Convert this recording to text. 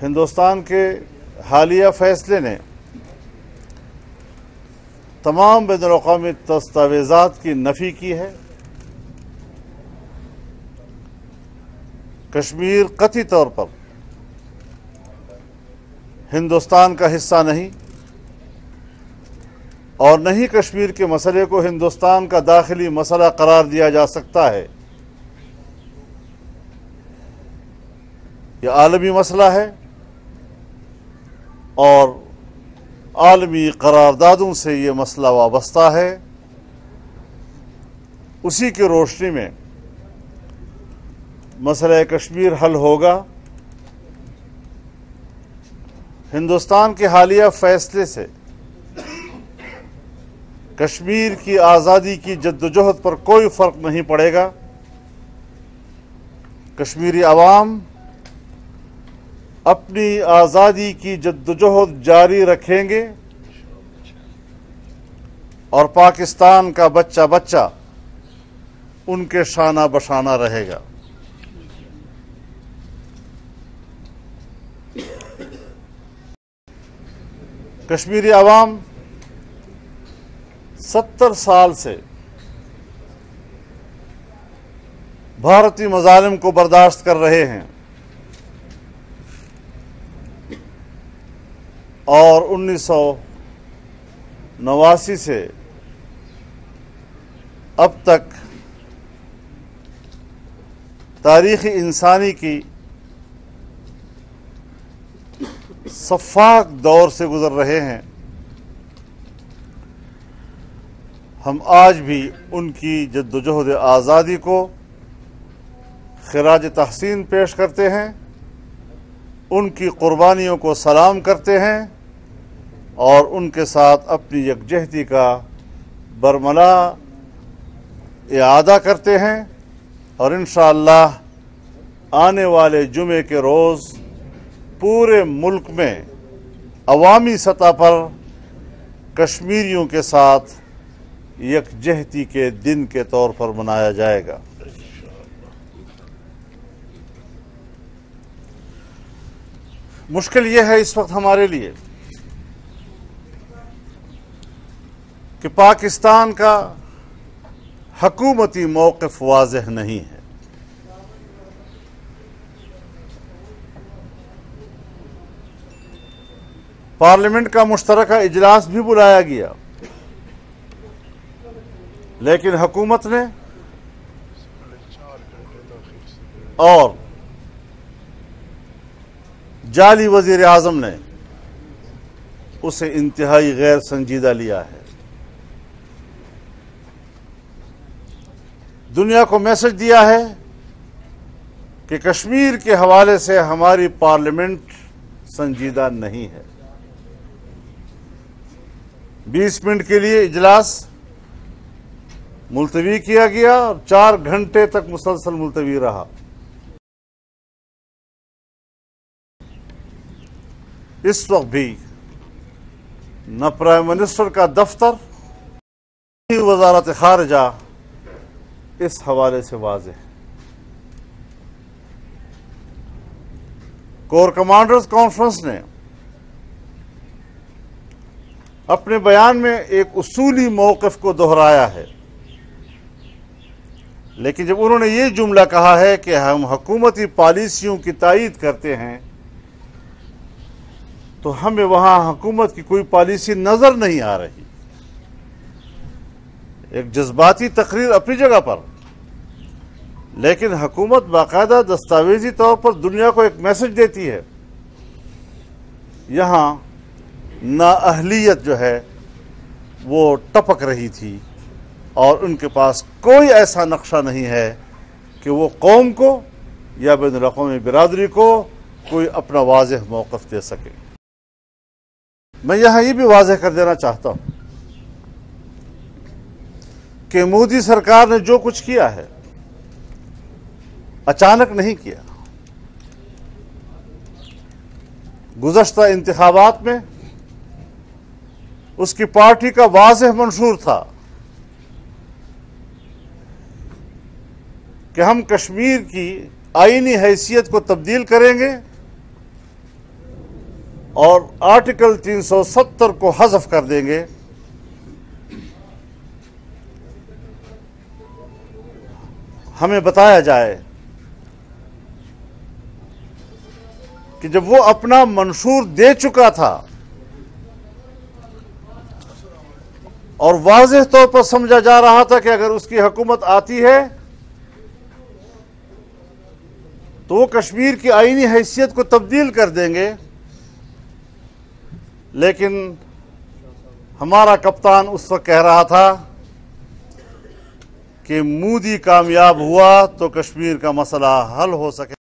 ہندوستان کے حالیہ فیصلے نے تمام بین الاقوامی دستاویزات کی نفی کی ہے۔ کشمیر قطعی طور پر ہندوستان کا حصہ نہیں، اور نہ ہی کشمیر کے مسئلے کو ہندوستان کا داخلی مسئلہ قرار دیا جا سکتا ہے۔ یہ عالمی مسئلہ ہے اور عالمی قراردادوں سے یہ مسئلہ وابستہ ہے۔ اسی کی روشنی میں مسئلہ کشمیر حل ہوگا۔ ہندوستان کے حالیہ فیصلے سے کشمیر کی آزادی کی جدوجہد پر کوئی فرق نہیں پڑے گا۔ کشمیری عوام اپنی آزادی کی جدوجہد جاری رکھیں گے اور پاکستان کا بچہ بچہ ان کے شانہ بشانہ رہے گا۔ کشمیری عوام 70 سال سے بھارتی مظالم کو برداشت کر رہے ہیں، اور 1989 سے اب تک تاریخ انسانی کی سفاک دور سے گزر رہے ہیں۔ ہم آج بھی ان کی جدوجہد آزادی کو خراج تحسین پیش کرتے ہیں، ان کی قربانیوں کو سلام کرتے ہیں اور ان کے ساتھ اپنی یکجہتی کا برملا اعادہ کرتے ہیں، اور انشاءاللہ آنے والے جمعے کے روز پورے ملک میں عوامی سطح پر کشمیریوں کے ساتھ یکجہتی کے دن کے طور پر منایا جائے گا۔ مشکل یہ ہے اس وقت ہمارے لیے کہ پاکستان کا حکومتی موقف واضح نہیں ہے۔ پارلیمنٹ کا مشترکہ اجلاس بھی بلایا گیا، لیکن حکومت نے اور جعلی وزیر اعظم نے اسے انتہائی غیر سنجیدہ لیا ہے۔ دنیا کو میسج دیا ہے کہ کشمیر کے حوالے سے ہماری پارلیمنٹ سنجیدہ نہیں ہے۔ 20 منٹ کے لیے اجلاس ملتوی کیا گیا اور 4 گھنٹے تک مسلسل ملتوی رہا۔ اس وقت بھی نہ پرائم منسٹر کا دفتر نہ وزارت خارجہ اس حوالے سے واضح ہے۔ کور کمانڈرز کانفرنس نے اپنے بیان میں ایک اصولی موقف کو دہرایا ہے، لیکن جب انہوں نے یہ جملہ کہا ہے کہ ہم حکومتی پالیسیوں کی تائید کرتے ہیں، تو ہمیں وہاں حکومت کی کوئی پالیسی نظر نہیں آ رہی۔ ایک جذباتی تقریر اپنی جگہ پر، لیکن حکومت باقاعدہ دستاویزی طور پر دنیا کو ایک میسج دیتی ہے۔ یہاں نااہلیت جو ہے وہ ٹپک رہی تھی، اور ان کے پاس کوئی ایسا نقشہ نہیں ہے کہ وہ قوم کو یا بین الاقوامی برادری کو کوئی اپنا واضح موقف دے سکے۔ میں یہاں یہ بھی واضح کر دینا چاہتا ہوں کہ مودی سرکار نے جو کچھ کیا ہے اچانک نہیں کیا۔ گزشتہ انتخابات میں اس کی پارٹی کا واضح منشور تھا کہ ہم کشمیر کی آئینی حیثیت کو تبدیل کریں گے اور آرٹیکل 370 کو حذف کر دیں گے، ہمیں بتایا جائے کہ جب وہ اپنا منشور دے چکا تھا اور واضح طور پر سمجھا جا رہا تھا کہ اگر اس کی حکومت آتی ہے تو وہ کشمیر کی آئینی حیثیت کو تبدیل کر دیں گے، لیکن ہمارا کپتان اس وقت کہہ رہا تھا کہ مودی کامیاب ہوا تو کشمیر کا مسئلہ حل ہو سکے۔